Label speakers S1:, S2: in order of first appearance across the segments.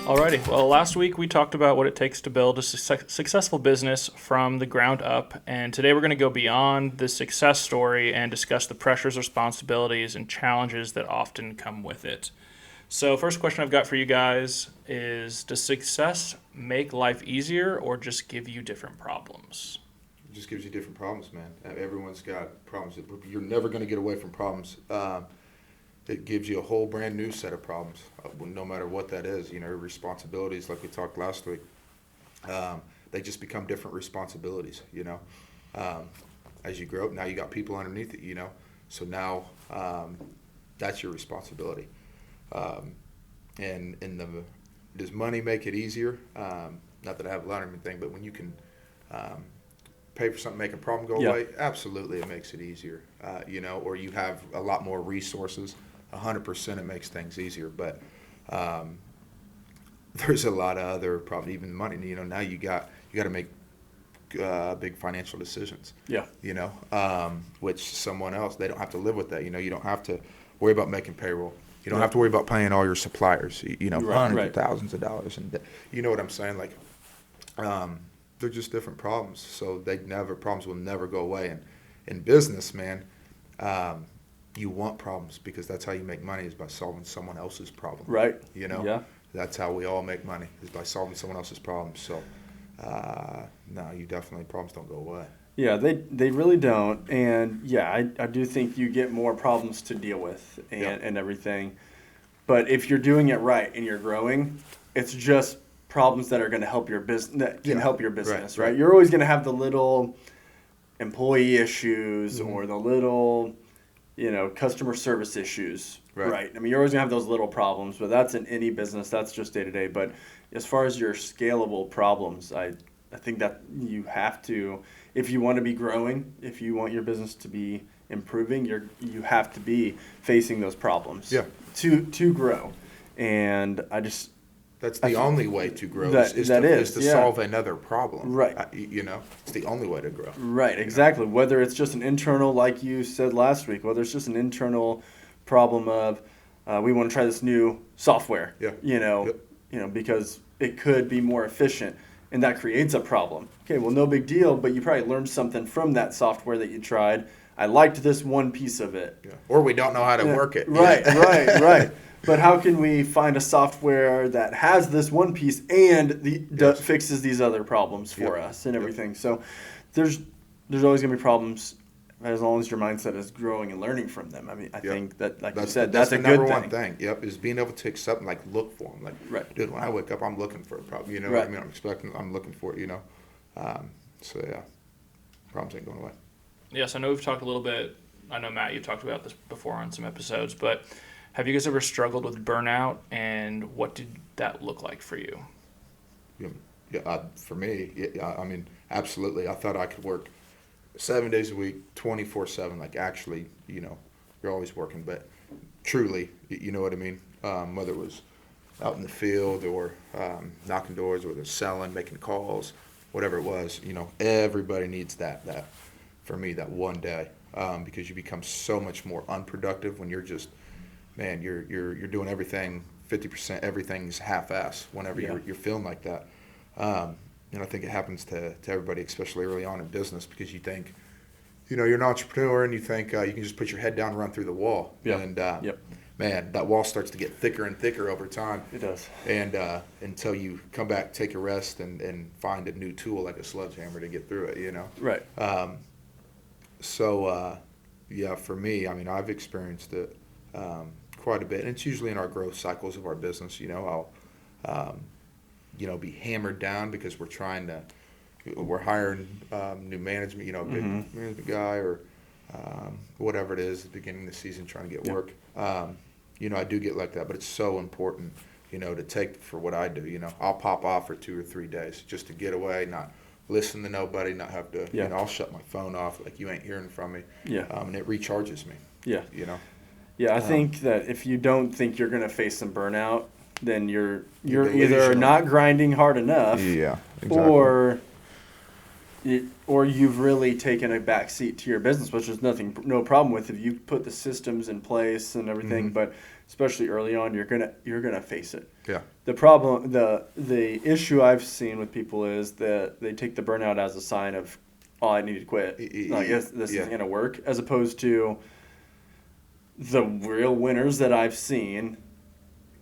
S1: Alrighty, well, last week we talked about what it takes to build a successful business from the ground up, and today we're going to go beyond the success story and discuss the pressures, responsibilities, and challenges that often come with it. So, first question I've got for you guys is, does success make life easier or just give you different problems?
S2: It just gives you different problems, man. Everyone's got problems. You're never going to get away from problems. It gives you a whole brand new set of problems, no matter what that is. You know, responsibilities, like we talked last week, they just become different responsibilities, you know. As you grow up, now you got people underneath it, you know. So now that's your responsibility. Does money make it easier? Not that I have a lot of anything, but when you can pay for something, make a problem go away, absolutely it makes it easier, you know, or you have a lot more resources. 100% it makes things easier, but there's a lot of other problems, even money. You know, now you got to make big financial decisions. Yeah. You know, which someone else, they don't have to live with that. You know, you don't have to worry about making payroll. You don't have to worry about paying all your suppliers. You know, hundreds of thousands of dollars, and you know what I'm saying. Like, they're just different problems. So problems will never go away. And in business, man. You want problems because that's how you make money, is by solving someone else's problem. Right. You know? That's how we all make money, is by solving someone else's problems. So, problems don't go away.
S3: Yeah, they really don't. And yeah, I do think you get more problems to deal with and everything. But if you're doing it right and you're growing, it's just problems that are going to help your business, that can help your business, right? You're always going to have the little employee issues or the little, you know, customer service issues, right? I mean, you're always going to have those little problems, but that's in any business. That's just day to day. But as far as your scalable problems, I think that you have to, if you want to be growing, if you want your business to be improving, you have to be facing those problems to grow. And
S2: that's the only way to grow, is to solve another problem. Right. You know, it's the only way to grow.
S3: Right, exactly. Whether it's just an internal, like you said last week, whether it's just an internal problem of we want to try this new software, you know, because it could be more efficient, and that creates a problem. Okay, well, no big deal, but you probably learned something from that software that you tried. I liked this one piece of it.
S2: Yeah. Or we don't know how to work it.
S3: Right. But how can we find a software that has this one piece and fixes these other problems for us and everything? So there's always going to be problems as long as your mindset is growing and learning from them. I mean, I think that, like you said, that's a good thing.
S2: That's the number one thing. Is being able to accept and, like, look for them. Like, dude, when I wake up, I'm looking for a problem. You know what I mean? I'm looking for it, you know? Problems ain't going away.
S1: Yes, I know we've talked a little bit. I know, Matt, you've talked about this before on some episodes, but have you guys ever struggled with burnout, and what did that look like for you?
S2: For me, I mean, absolutely. I thought I could work 7 days a week, 24/7. Like, actually, you know, you're always working, but truly, you know what I mean? Whether it was out in the field or knocking doors, or they're selling, making calls, whatever it was, you know, everybody needs that for me, that one day, because you become so much more unproductive when you're just, man, you're doing everything 50%, everything's half-ass whenever you're feeling like that. And I think it happens to everybody, especially early on in business, because you think, you know, you're an entrepreneur and you think you can just put your head down and run through the wall. And man, that wall starts to get thicker and thicker over time.
S3: It does.
S2: And until you come back, take a rest, and find a new tool like a sledgehammer to get through it, you know?
S3: Right.
S2: For me, I mean, I've experienced it quite a bit, and it's usually in our growth cycles of our business. You know, I'll be hammered down because we're hiring new management, you know, a big management guy or whatever it is at the beginning of the season, trying to get work. You know, I do get like that, but it's so important, you know, to take for what I do. You know, I'll pop off for 2 or 3 days just to get away, not listen to nobody, not have to, you know, I'll shut my phone off, like, you ain't hearing from me. And it recharges me. You know?
S3: Yeah, I think that if you don't think you're going to face some burnout, then you're either not grinding hard enough, or or you've really taken a back seat to your business, which is no problem with if you put the systems in place and everything. But especially early on, you're gonna face it.
S2: Yeah.
S3: The problem, the issue I've seen with people is that they take the burnout as a sign of, oh, I need to quit. Like, this isn't gonna work, as opposed to the real winners that I've seen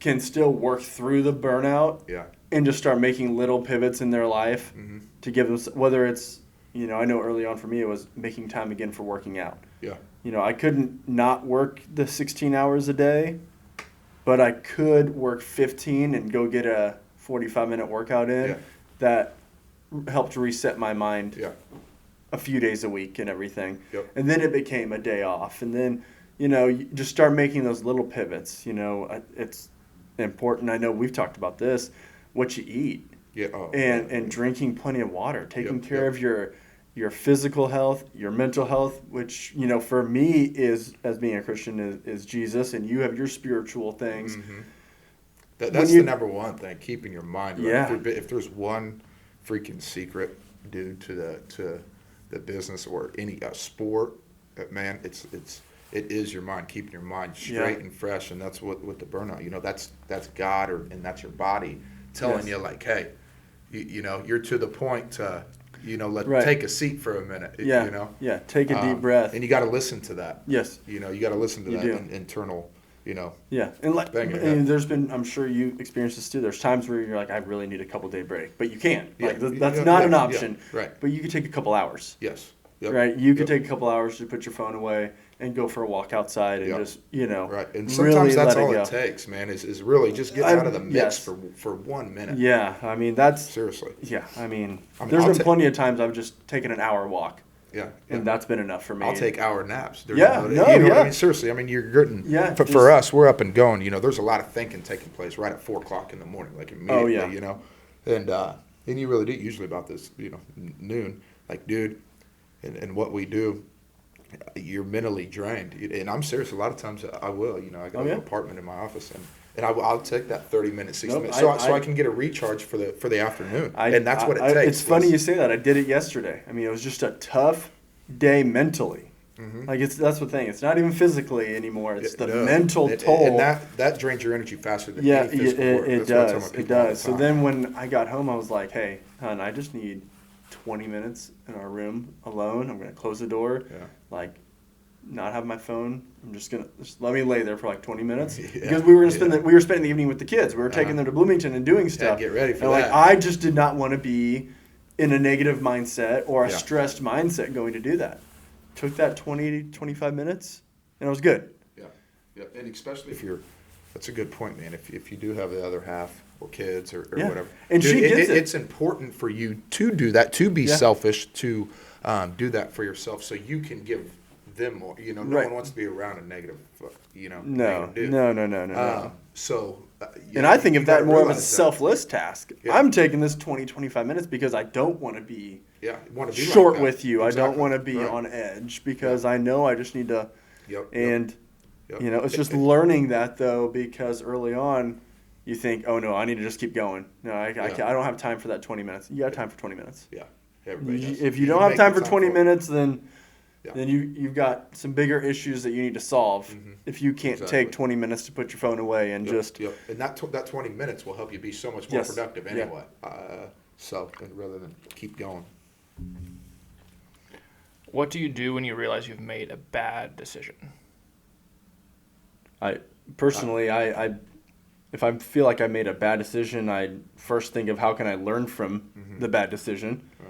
S3: can still work through the burnout.
S2: Yeah.
S3: And just start making little pivots in their life to give them, whether it's, I know early on for me it was making time again for working out.
S2: Yeah.
S3: I couldn't not work the 16 hours a day, but I could work 15 and go get a 45-minute workout in.
S2: Yeah.
S3: That helped reset my mind a few days a week and everything.
S2: Yep.
S3: And then it became a day off. And then, you just start making those little pivots. It's important. I know we've talked about this. What you eat, and drinking plenty of water, taking care of your physical health, your mental health, which for me is, as being a Christian, is Jesus, and you have your spiritual things.
S2: That's the number one thing, keeping your mind right.
S3: Yeah.
S2: If there's one freaking secret, dude, to the business or any sport, man, it is your mind, keeping your mind straight and fresh, and that's what with the burnout. That's God and that's your body telling you, like, hey, you're to the point to, take a seat for a minute.
S3: Yeah. Take a deep breath,
S2: and you got to listen to that.
S3: Yes.
S2: You got to listen to that internal.
S3: Yeah, and there's been, I'm sure you experienced this too. There's times where you're like, I really need a couple day break, but you can't. Like that's not an option.
S2: Right.
S3: But you could take a couple hours.
S2: Yes. Yep.
S3: Right. You could take a couple hours to put your phone away and go for a walk outside and just,
S2: Right. And sometimes
S3: really
S2: that's
S3: let
S2: all
S3: it go.
S2: it takes, man, is really just getting out of the mix for 1 minute.
S3: Yeah. I mean, that's
S2: seriously.
S3: Yeah. I mean there's been plenty of times I've just taken an hour walk.
S2: Yeah.
S3: And that's been enough for me.
S2: I'll take hour naps.
S3: What I mean?
S2: Seriously, I mean, you're getting, for us, we're up and going, there's a lot of thinking taking place right at 4 o'clock in the morning, like immediately, and you really do, usually about this, noon, like, dude, and what we do, you're mentally drained. And I'm serious, a lot of times I will, I got an apartment in my office, and I'll take that 30-minute, 60 minutes, so I can get a recharge for the afternoon, and that's what it takes.
S3: It's funny you say that. I did it yesterday. I mean, it was just a tough day mentally. Like that's the thing. It's not even physically anymore. It's the mental toll.
S2: And that drains your energy faster than any physical work.
S3: It does. So then when I got home, I was like, hey, hon, I just need 20 minutes in our room alone. I'm going to close the door, not have my phone. I'm just going to let me lay there for like 20 minutes because we were going to we were spending the evening with the kids. We were taking them to Bloomington and doing stuff.
S2: Get ready for
S3: that.
S2: Like,
S3: I just did not want to be in a negative mindset or a stressed mindset going to do that. Took that 20 to 25 minutes and I was good.
S2: Yeah. And especially that's a good point, man. If you do have the other half or kids or whatever.
S3: And
S2: dude,
S3: she gets it.
S2: It's important for you to do that, to be selfish, to do that for yourself so you can give them more. No one wants to be around a negative,
S3: No.
S2: So,
S3: and I think of that more of a selfless task. I'm taking this 20, 25 minutes because I don't want to be short
S2: like
S3: with you.
S2: Exactly.
S3: I don't want to be on edge because I know I just need to. It's just learning that though, because early on you think, oh no, I need to just keep going. No, I don't have time for that 20 minutes. You got time for 20 minutes.
S2: Yeah. Everybody does.
S3: If you don't have time for 20 minutes, then you've got some bigger issues that you need to solve if you can't take 20 minutes to put your phone away and just...
S2: Yep. And that 20 minutes will help you be so much more productive anyway. Rather than keep going.
S1: What do you do when you realize you've made a bad decision?
S3: Personally, if I feel like I made a bad decision, I first think of how can I learn from the bad decision.
S2: Right.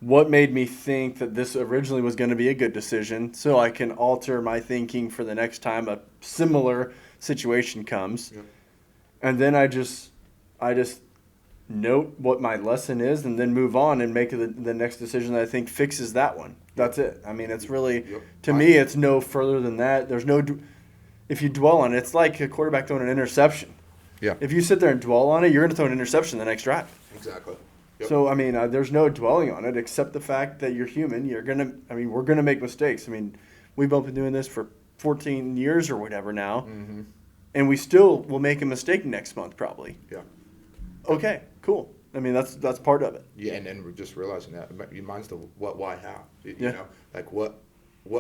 S3: What made me think that this originally was going to be a good decision so I can alter my thinking for the next time a similar situation comes. Yep. And then I just note what my lesson is and then move on and make the next decision that I think fixes that one. That's it. I mean, it's really, to me, it's no further than that. There's no... If you dwell on it, it's like a quarterback throwing an interception.
S2: Yeah.
S3: If you sit there and dwell on it, you're going to throw an interception the next drive.
S2: Exactly. Yep.
S3: So, I mean, there's no dwelling on it except the fact that you're human. We're going to make mistakes. I mean, we've both been doing this for 14 years or whatever now, and we still will make a mistake next month probably.
S2: Yeah.
S3: Okay, cool. I mean, that's part of it.
S2: Yeah, and then we're just realizing that mine's the what, why, how. You
S3: Yeah.
S2: know, like what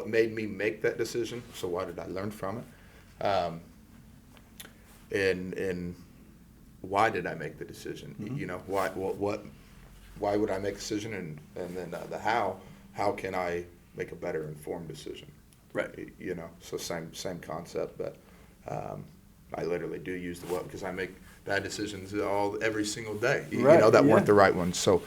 S2: made me make that decision. So why did I learn from it? And why did I make the decision? You know, why would I make a decision, and then the how can I make a better informed decision?
S3: Right.
S2: You know, so same concept, but I literally do use the what because I make bad decisions every single day.
S3: Right,
S2: You know, that
S3: yeah.
S2: weren't the right ones. So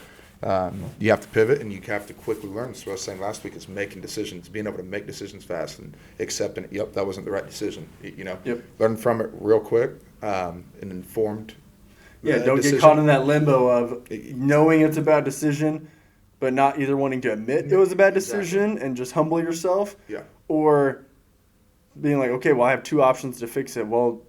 S2: you have to pivot, and you have to quickly learn. So I was saying last week, it's making decisions, being able to make decisions fast, and accepting it. Yep, that wasn't the right decision. You know,
S3: Yep.
S2: learn from it real quick, and informed.
S3: Yeah, don't
S2: decision.
S3: get caught in that limbo of knowing it's a bad decision, but not either wanting to admit it was a bad decision and just humble yourself.
S2: Yeah.
S3: Or being like, okay, well, I have two options to fix it. Well,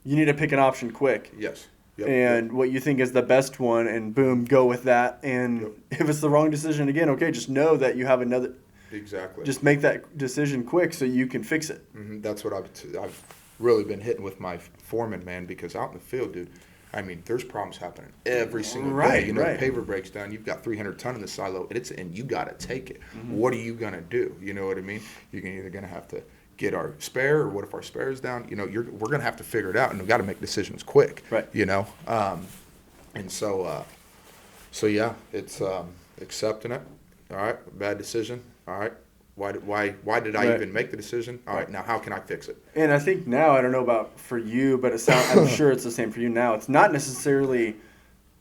S3: you need to pick an option quick.
S2: Yes. Yep.
S3: And what you think is the best one, and boom, go with that. And if it's the wrong decision again, okay, just know that you have another.
S2: Exactly.
S3: Just make that decision quick so you can fix it.
S2: That's what I've really been hitting with my foreman, man, because out in the field, dude, I mean, there's problems happening every single day. You know,
S3: Right.
S2: the paver breaks down, you've got 300 ton in the silo, and you got to take it. What are you going to do? You know what I mean? You're either going to have to get our spare, or what if our spare is down? You know, we're going to have to figure it out, and we've got to make decisions quick.
S3: Right.
S2: You know, and so yeah, it's accepting it. All right, bad decision. All right, why did I
S3: Right.
S2: even make the decision? All right, now how can I fix it?
S3: And I think now, I don't know about for you, but I'm sure it's the same for you now. It's not necessarily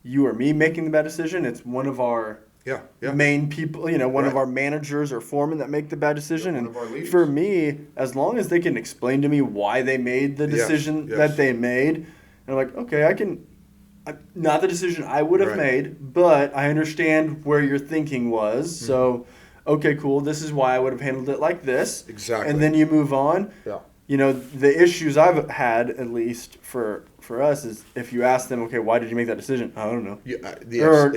S3: you or me making the bad decision. It's one of our
S2: Yeah.
S3: main people, you know, one of
S2: Right.
S3: our managers or foremen that make the bad decision.
S2: Yeah, one
S3: And
S2: of our leaders.
S3: for me, as long as they can explain to me why they made the
S2: Yes,
S3: decision
S2: yes.
S3: that they made, and I'm like, okay, not the decision I would have
S2: Right.
S3: made, but I understand where your thinking was. So, okay, cool. This is why I would have handled it like this.
S2: Exactly.
S3: And then you move on.
S2: Yeah.
S3: You know, the issues I've had, at least for us, is if you ask them, okay, why did you make that decision? I don't know.
S2: Yeah,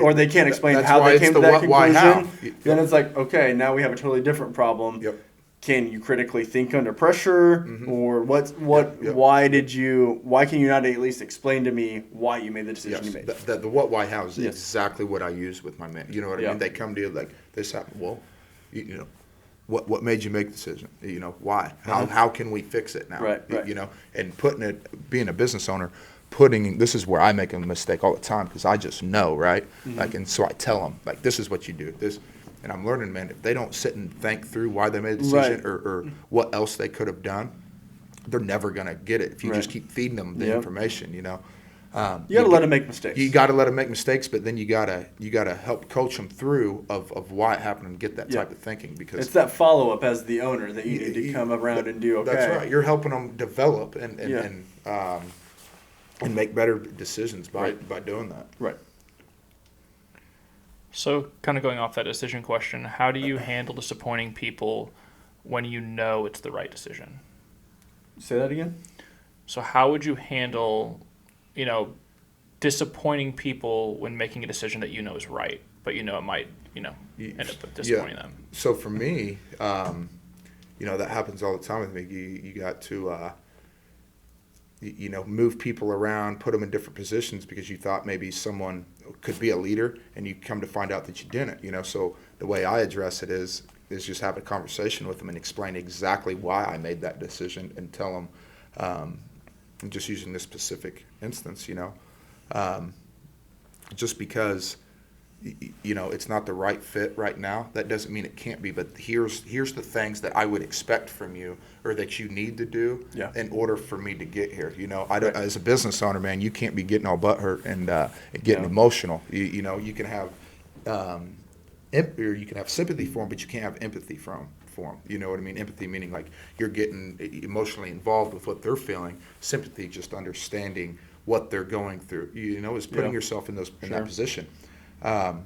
S3: Or they can't explain
S2: that's
S3: how
S2: why
S3: they
S2: it's
S3: came to
S2: the
S3: that
S2: what,
S3: conclusion.
S2: why, how.
S3: Then it's like, okay, now we have a totally different problem.
S2: Yep.
S3: Can you critically think under pressure, or what?
S2: Yep.
S3: Why can you not at least explain to me why you made the decision
S2: Yes.
S3: you made?
S2: The what, why, how is
S3: Yes.
S2: exactly what I use with my men. You know what I
S3: Yeah.
S2: mean? They come to you like, this happened. Well, you know, what made you make the decision? You know, why? How can we fix it now?
S3: Right.
S2: You know, and being a business owner, this is where I make a mistake all the time because I just know, right? Like, and so I tell them, like, this is what you do. And I'm learning, man, if they don't sit and think through why they made a decision
S3: Right.
S2: or what else they could have done, they're never going to get it if you
S3: Right.
S2: just keep feeding them the
S3: Yep.
S2: information, you know.
S3: You got to let them make mistakes.
S2: You got to let them make mistakes, but then you gotta help coach them through of why it happened and get that
S3: Yeah.
S2: type of thinking because
S3: It's that follow up as the owner that you need to come around and do. Okay,
S2: That's right. You're helping them develop
S3: Yeah.
S2: and make better decisions by doing that.
S3: Right.
S1: So, kind of going off that decision question, how do you handle disappointing people when you know it's the right decision?
S3: Say that again.
S1: So, how would you handle, disappointing people when making a decision that you know is right, but you know it might, end up disappointing them?
S2: So for me, that happens all the time with me. You got to, move people around, put them in different positions because you thought maybe someone could be a leader, and you come to find out that you didn't. So the way I address it is just have a conversation with them and explain exactly why I made that decision, and tell them, I'm just using this specific instance, just because it's not the right fit right now, that doesn't mean it can't be, but here's the things that I would expect from you or that you need to do in order for me to get here. As a business owner, man, you can't be getting all butthurt and getting emotional. You can have you can have sympathy for them, but you can't have empathy for them. You know what I mean? Empathy meaning like you're getting emotionally involved with what they're feeling. Sympathy, just understanding what they're going through. Is putting yourself in that position. For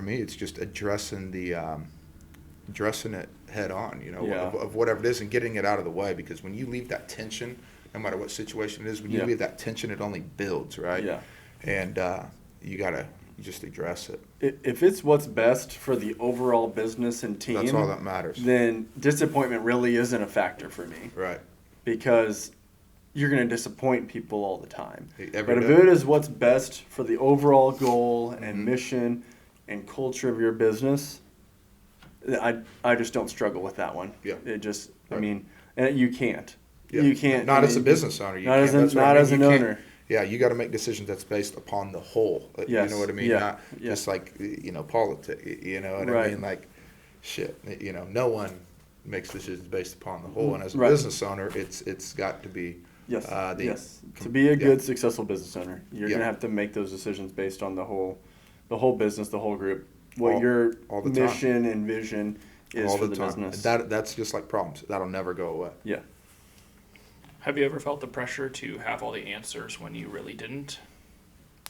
S2: me, it's just addressing it head on, of whatever it is, and getting it out of the way. Because when you leave that tension, no matter what situation it is, when you leave that tension, it only builds, right?
S3: Yeah.
S2: And you just address it.
S3: If it's what's best for the overall business and team,
S2: That's all that matters.
S3: then disappointment really isn't a factor for me.
S2: Right.
S3: Because you're going to disappoint people all the time.
S2: Every
S3: But if
S2: day.
S3: it is what's best for the overall goal and
S2: Mm-hmm.
S3: mission and culture of your business, I just don't struggle with that one.
S2: Yeah.
S3: It just, I
S2: Right.
S3: mean, and you can't.
S2: Yeah.
S3: You can't.
S2: Not
S3: I
S2: as a
S3: mean,
S2: business owner. You
S3: not
S2: can't.
S3: as an,
S2: That's what I
S3: not
S2: mean.
S3: as an
S2: You can't-
S3: owner.
S2: Yeah, you got to make decisions that's based upon the whole. You
S3: Yes.
S2: know what I mean?
S3: Yeah.
S2: Not
S3: Yeah.
S2: just like, politics. You know what I
S3: Right.
S2: mean? Like, shit. No one makes decisions based upon the whole. And as a
S3: Right.
S2: business owner, it's got to be.
S3: Yes.
S2: Yes.
S3: To be a
S2: Yeah.
S3: good, successful business owner, you're
S2: Yeah.
S3: gonna have to make those decisions based on the whole business, the whole group, what
S2: All-
S3: your
S2: all the time.
S3: mission and vision is
S2: all
S3: for
S2: the
S3: the
S2: time.
S3: business.
S2: That's just like problems. That'll never go away.
S3: Yeah.
S1: Have you ever felt the pressure to have all the answers when you really didn't?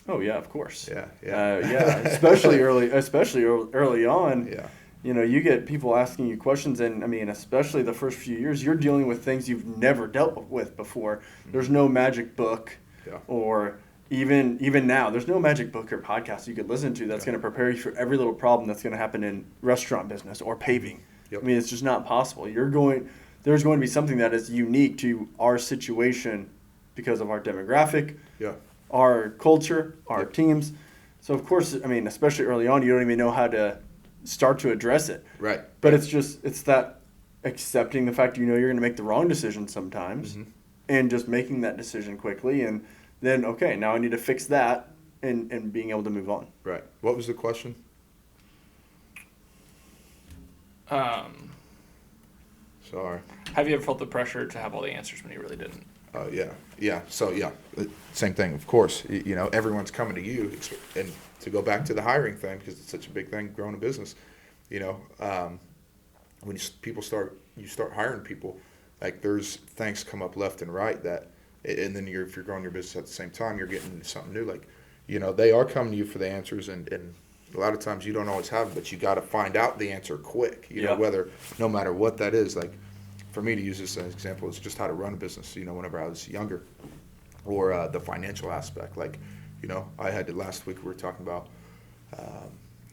S3: Oh yeah, of course.
S2: Yeah. Yeah.
S3: Yeah. Especially early on.
S2: Yeah.
S3: You get people asking you questions, and I mean, especially the first few years, you're dealing with things you've never dealt with before. There's no magic book,
S2: Yeah.
S3: or even now, there's no magic book or podcast you could listen to that's
S2: Yeah.
S3: going to prepare you for every little problem that's going to happen in restaurant business or paving.
S2: Yep.
S3: I mean, it's just not possible. There's going to be something that is unique to our situation because of our demographic,
S2: Yeah.
S3: our culture, our
S2: Yep.
S3: teams. So of course, I mean, especially early on, you don't even know how to start to address it.
S2: Right.
S3: But it's that accepting the fact you're going to make the wrong decision sometimes,
S2: Mhm.
S3: and just making that decision quickly, and then okay, now I need to fix that, and being able to move on.
S2: Right. What was the question? Sorry.
S1: Have you ever felt the pressure to have all the answers when you really didn't?
S2: Yeah. So same thing. Of course, everyone's coming to you, and to go back to the hiring thing, because it's such a big thing growing a business. When you start hiring people, like there's things come up left and right that, and then if you're growing your business at the same time, you're getting something new. Like, they are coming to you for the answers, and a lot of times you don't always have them, but you got to find out the answer quick.
S3: Yeah.
S2: No matter what that is. Like, for me, to use this as an example, is just how to run a business, whenever I was younger, or the financial aspect. Like, last week we were talking about,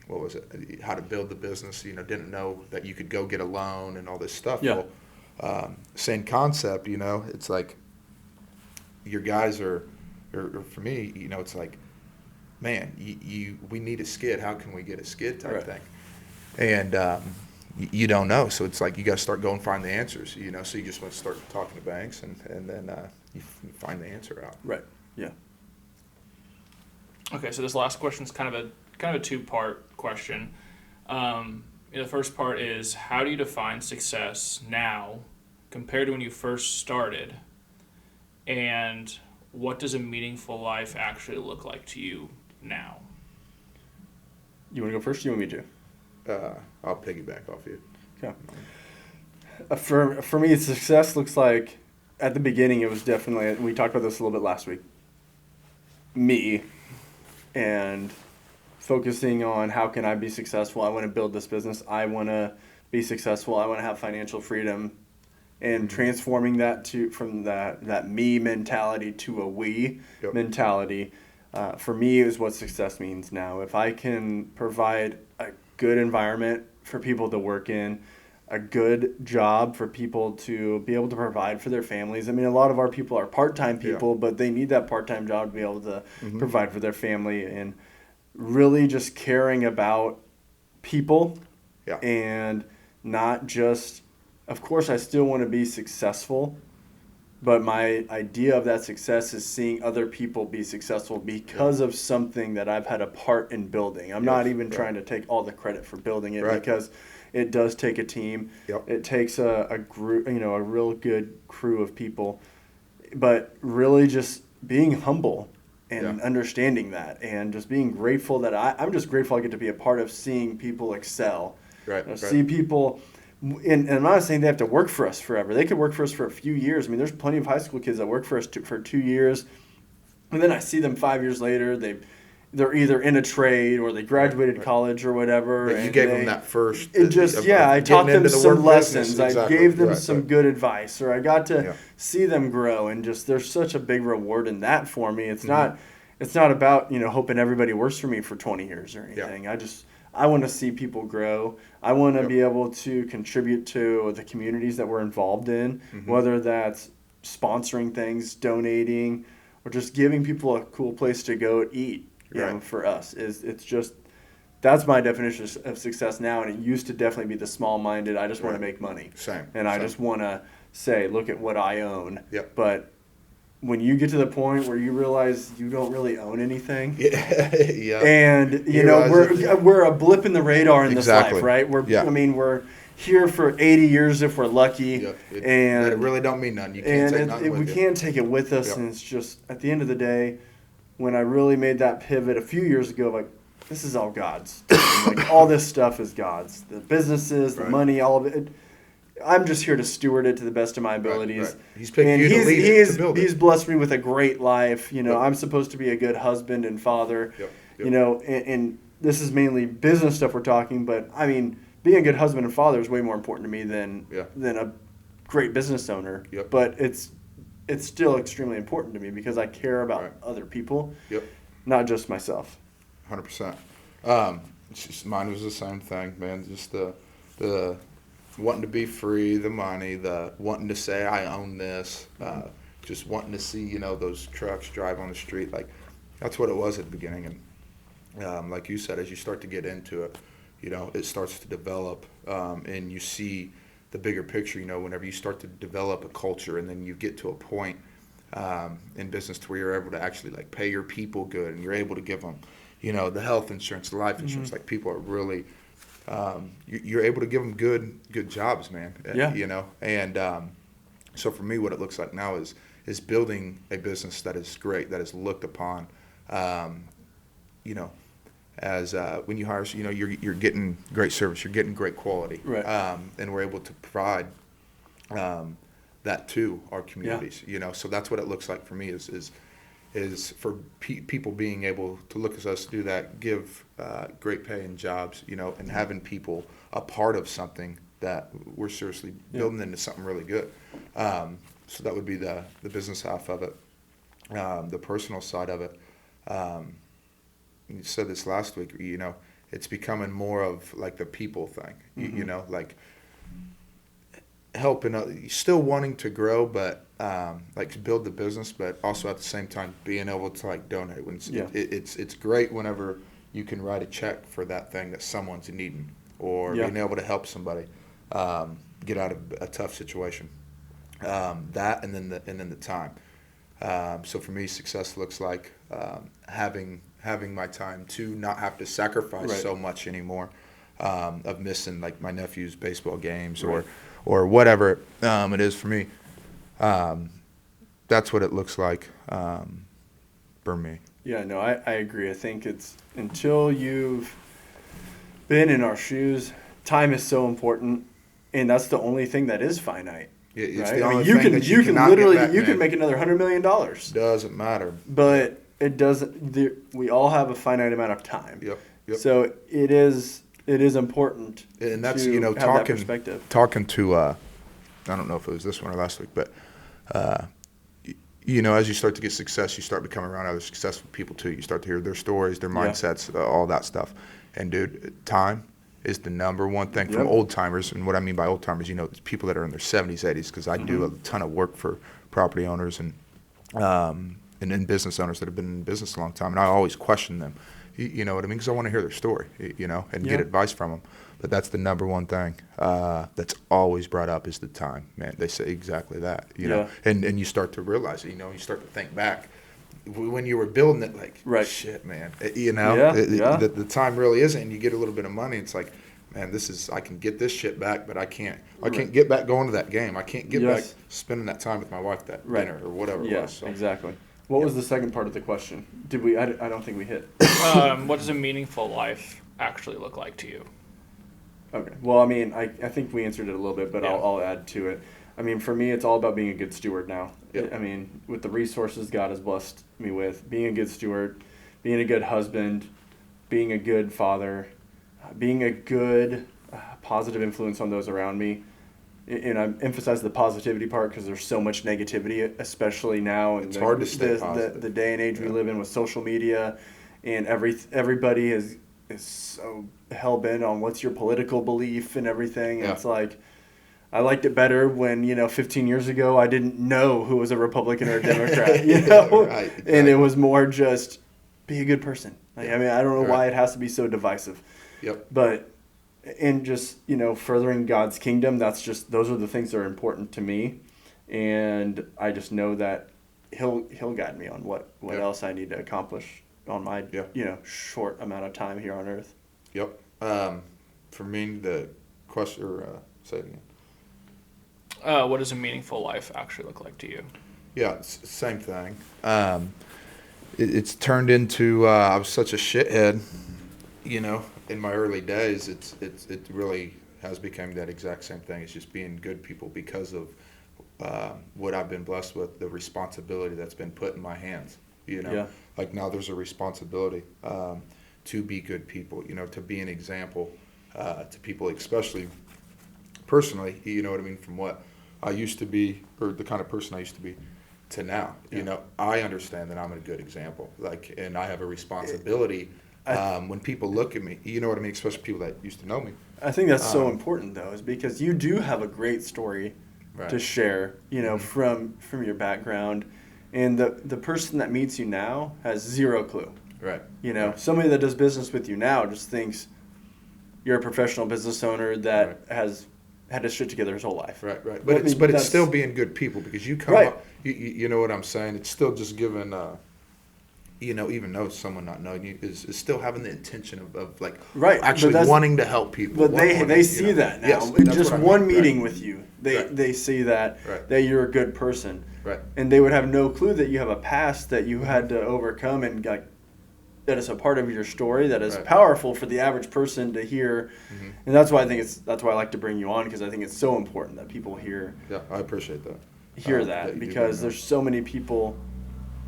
S2: what was it, how to build the business, didn't know that you could go get a loan and all this stuff.
S3: Yeah.
S2: Well, same concept, it's like your guys or for me, it's like, man, we need a skid. How can we get a skid type
S3: Right.
S2: thing? And, you don't know, so it's like you got to start going find the answers. So you just want to start talking to banks, and then you find the answer out.
S3: Right. Yeah.
S1: Okay, so this last question is kind of a two-part question. The first part is, how do you define success now compared to when you first started, and what does a meaningful life actually look like to you now?
S3: You want to go first? Or you want me to?
S2: I'll piggyback off you.
S3: Okay. For me, success looks like, at the beginning, it was definitely, we talked about this a little bit last week, me, and focusing on how can I be successful. I want to build this business. I want to be successful. I want to have financial freedom, and transforming that from that me mentality to a we
S2: Yep.
S3: mentality. For me, is what success means now. If I can provide a good environment for people to work in, a good job for people to be able to provide for their families. I mean, a lot of our people are part-time people, but they need that part-time job to be able to provide for their family, and really just caring about people.
S2: Yeah.
S3: And not just, of course, I still want to be successful, but my idea of that success is seeing other people be successful because of something that I've had a part in building. I'm not even trying to take all the credit for building it, because it does take a team.
S2: Yep.
S3: It takes a group, a real good crew of people, but really just being humble and understanding that, and just being grateful that I'm just grateful I get to be a part of seeing people excel.
S2: Right.
S3: See people. And I'm not saying they have to work for us forever. They could work for us for a few years. I mean, there's plenty of high school kids that work for us for 2 years, and then I see them 5 years later. They're either in a trade or they graduated college or whatever.
S2: But you
S3: and
S2: gave them that first.
S3: It just I
S2: getting
S3: taught them
S2: into the
S3: some
S2: work
S3: lessons.
S2: business. Exactly.
S3: I gave them
S2: Right,
S3: some
S2: right.
S3: good advice, or I got to
S2: Yeah.
S3: see them grow, and just there's such a big reward in that for me. It's not about hoping everybody works for me for 20 years or anything. I want to see people grow. I want to be able to contribute to the communities that we're involved in, whether that's sponsoring things, donating, or just giving people a cool place to go eat. You know, for us, it's just that's my definition of success now, and it used to definitely be the small-minded. I just want to make money, I just want to say, look at what I own. But when you get to the point where you realize you don't really own anything, and you know we're a blip in the radar in this life, right? I mean, we're here for 80 years if we're lucky, and
S2: it really don't mean nothing. You can't take nothing with
S3: we can't take it with us, and it's just at the end of the day, when I really made that pivot a few years ago, like, this is all God's. Like, all this stuff is God's. The businesses, the money, all of it. I'm just here to steward it to the best of my abilities.
S2: He's picking you to lead it, to build it.
S3: He's blessed me with a great life. You know, I'm supposed to be a good husband and father. You know, and this is mainly business stuff we're talking, but I mean, being a good husband and father is way more important to me than a great business owner. But it's still extremely important to me because I care about other people, not just myself.
S2: 100%. Mine was the same thing, man. Just the wanting to be free, the money, the wanting to say I own this, just wanting to see, you know, those trucks drive on the street. Like, that's what it was at the beginning. And like you said, as you start to get into it, you know, it starts to develop, and you see the bigger picture. You know, whenever you start to develop a culture, and then you get to a point in business to where you're able to actually like pay your people good, and you're able to give them, you know, the health insurance, the life insurance. Like, people are really, you're able to give them good jobs, man. You know, and so for me, what it looks like now is building a business that is great, that is looked upon, you know, as when you hire, you know, you're getting great service, you're getting great quality, and we're able to provide that to our communities. You know, so that's what it looks like for me is for people being able to look at us, do that, give great pay and jobs, you know, and having people a part of something that we're seriously building into something really good. So that would be the business half of it. The personal side of it, you said this last week, you know, it's becoming more of like the people thing, you know, like helping, still wanting to grow, but like to build the business, but also at the same time being able to like donate. When it's great whenever you can write a check for that thing that someone's needing, or being able to help somebody get out of a tough situation. That and then the time. So for me, success looks like having my time to not have to sacrifice so much anymore, of missing like my nephew's baseball games or whatever it is for me. That's what it looks like for me.
S3: Yeah, no, I agree. I think it's until you've been in our shoes, time is so important, and that's the only thing that is finite.
S2: It's
S3: right?
S2: the only
S3: you
S2: thing
S3: can
S2: that
S3: you can literally
S2: back,
S3: you can make another $100 million.
S2: Doesn't matter.
S3: But it doesn't. We all have a finite amount of time.
S2: Yep.
S3: So it is important.
S2: And that's
S3: to
S2: you know
S3: have
S2: talking
S3: that perspective.
S2: Talking to I don't know if it was this one or last week, but you know, as you start to get success, you start becoming around other successful people too. You start to hear their stories, their mindsets, all that stuff. And dude, time is the number one thing from old timers. And what I mean by old timers, you know, it's people that are in their 70s, 80s, because I do a ton of work for property owners and then business owners that have been in business a long time. And I always question them, you know what I mean? Because I want to hear their story, you know, and get advice from them. But that's the number one thing that's always brought up is the time, man. They say exactly that, you know. And you start to realize it, you know, you start to think back. When you were building it, like, shit, man, you know, the time really isn't. And you get a little bit of money, it's like, man, I can get this shit back, but I can't get back going to that game. I can't get back spending that time with my wife, that dinner or whatever it was. So.
S3: Exactly. What was the second part of the question? Did we? I don't think we hit.
S1: What does a meaningful life actually look like to you?
S3: Okay. Well, I mean, I think we answered it a little bit, but I'll add to it. I mean, for me, it's all about being a good steward now. I mean, with the resources God has blessed me with, being a good steward, being a good husband, being a good father, being a good positive influence on those around me. And I emphasize the positivity part because there's so much negativity, especially now.
S2: It's hard to stay positive.
S3: The day and age we live in with social media, and everybody is so hell-bent on what's your political belief and everything. And it's like, I liked it better when, 15 years ago, I didn't know who was a Republican or a Democrat, you know?
S2: Right,
S3: And it was more just be a good person. Like, I mean, I don't know why
S2: Right.
S3: it has to be so divisive.
S2: Yep.
S3: But in just, furthering God's kingdom, those are the things that are important to me. And I just know that he'll guide me on what
S2: Yep.
S3: else I need to accomplish on my,
S2: Yep.
S3: short amount of time here on earth.
S2: Yep. For me, the question, or say it again.
S1: What does a meaningful life actually look like to you?
S2: Yeah, same thing. It's turned into I was such a shithead, in my early days. It really has become that exact same thing. It's just being good people because of what I've been blessed with, the responsibility that's been put in my hands.
S3: Yeah.
S2: Like now there's a responsibility to be good people. To be an example to people, especially personally. You know what I mean? From what I used to be, or the kind of person I used to be, to now.
S3: Yeah.
S2: I understand that I'm a good example. And I have a responsibility when people look at me. You know what I mean? Especially people that used to know me.
S3: I think that's so important, though, is because you do have a great story
S2: Right.
S3: to share, from your background. And the person that meets you now has zero clue.
S2: Right.
S3: Somebody that does business with you now just thinks you're a professional business owner that has had his shit together his whole life.
S2: Right. But
S3: But I mean,
S2: it's still being good people, because you come up. You know what I'm saying? It's still just giving. Even though someone not knowing you is still having the intention of actually wanting to help people.
S3: But they see that now.
S2: Yes,
S3: in
S2: that's
S3: just
S2: what I mean.
S3: one meeting
S2: Right.
S3: with you,
S2: Right.
S3: they see that you're a good person.
S2: Right.
S3: And they would have no clue that you have a past that you had to overcome, and that is a part of your story that is
S2: Right.
S3: powerful for the average person to hear.
S2: Mm-hmm.
S3: And that's why I like to bring you on, because I think it's so important that people hear
S2: Yeah, I appreciate that.
S3: that,
S2: you do
S3: because
S2: bring
S3: there's so many people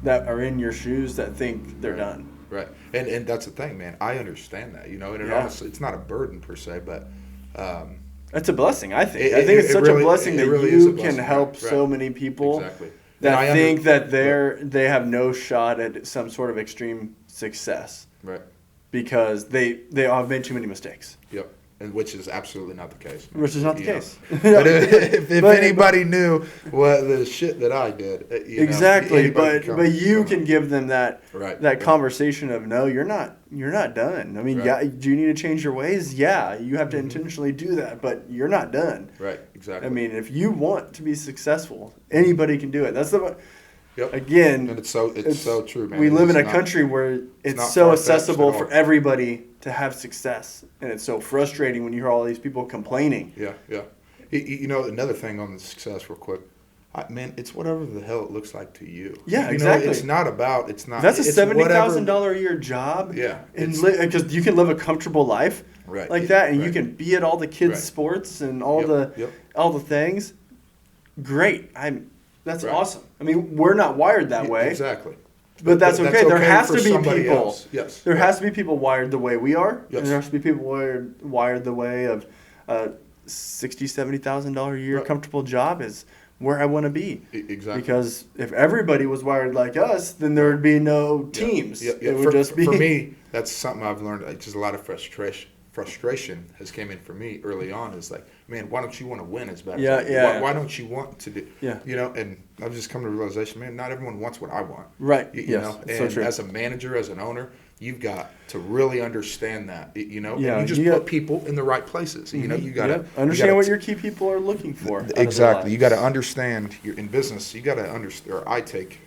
S3: that are in your shoes that think they're done.
S2: Right. And that's the thing, man. I understand that, and honestly, it's not a burden per se, but
S3: It's a blessing, I think.
S2: It-
S3: I think
S2: it
S3: it's such
S2: really-
S3: a blessing
S2: it
S3: that
S2: really is a
S3: you can
S2: blessing,
S3: help
S2: right.
S3: so many people
S2: exactly.
S3: that
S2: And
S3: think that they have no shot at some sort of extreme success
S2: Right.
S3: because they have made too many mistakes.
S2: Yep. And which is absolutely not the case. man.
S3: Which is not the
S2: You know.
S3: case.
S2: But if
S3: But-
S2: anybody knew what the shit that I did,
S3: Exactly,
S2: anybody
S3: but
S2: come-
S3: you
S2: come-
S3: can give them that
S2: Right.
S3: that conversation of, no, you're not done. I mean,
S2: Right.
S3: yeah, do you need to change your ways? Yeah, you have to intentionally do that, but you're not done.
S2: Right. Exactly.
S3: I mean, if you want to be successful, anybody can do it. That's
S2: Yep.
S3: again.
S2: And it's so true, man.
S3: We live in a
S2: It's not-
S3: country where it's
S2: not
S3: so
S2: far-fetched
S3: accessible
S2: at all.
S3: for everybody to have success, and it's so frustrating when you hear all these people complaining.
S2: Yeah. Another thing on the success, real quick. Man, it's whatever the hell it looks like to you.
S3: Yeah, exactly.
S2: It's not about. It's not.
S3: That's a
S2: it's
S3: $70,000 a year job.
S2: Yeah,
S3: and
S2: it's-
S3: because you can live a comfortable life,
S2: Right,
S3: like that, and you
S2: right.
S3: can be at all the kids'
S2: Right.
S3: sports and all
S2: Yep.
S3: all the things. Great, that's
S2: Right.
S3: awesome. I mean, we're not wired that way,
S2: Exactly.
S3: but that's okay. There has
S2: for
S3: to be
S2: somebody
S3: people.
S2: else. Yes.
S3: There
S2: right.
S3: has to be people wired the way we are,
S2: Yes.
S3: and there has to be people wired the way of $60,000-$70,000 a year
S2: Right.
S3: comfortable job is where I want to be.
S2: Exactly.
S3: Because if everybody was wired like us, then there would be no teams.
S2: Yeah.
S3: It would just be
S2: for me. That's something I've learned. Just a lot of frustration has came in for me early on. Is like, man, why don't you want to win as bad?
S3: Yeah,
S2: as I do?
S3: yeah.
S2: Why don't you want to do?
S3: Yeah.
S2: And I've just come to the realization, man, not everyone wants what I want.
S3: Right.
S2: You
S3: Yes.
S2: know,
S3: So
S2: and
S3: true.
S2: as a manager, as an owner, you've got to really understand that.
S3: Yeah,
S2: and you just
S3: you
S2: put
S3: got-
S2: people in the right places. You got to
S3: understand what your key people are looking for. out of their
S2: Exactly. You got to
S3: lives.
S2: understand. You're in business. You got to understand. Or I take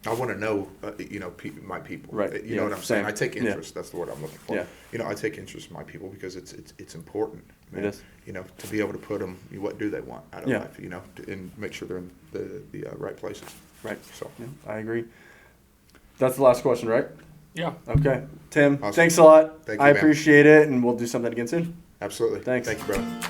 S2: I want to know, my people.
S3: Right.
S2: You
S3: Yeah,
S2: know what I'm saying?
S3: same.
S2: I take
S3: Yeah.
S2: interest. That's the word I'm looking for.
S3: Yeah.
S2: I take interest in my people because it's important. Man.
S3: It is.
S2: To be able to put them. What do they want out of
S3: Yeah.
S2: life? And make sure they're in the right places.
S3: Right.
S2: So.
S3: Yeah, I agree. That's the last question, right?
S1: Yeah.
S3: Okay. Tim,
S2: Awesome.
S3: thanks a lot.
S2: Thank you,
S3: I
S2: man.
S3: appreciate it, and we'll do something again soon.
S2: Absolutely.
S3: Thanks.
S2: Thank you, brother.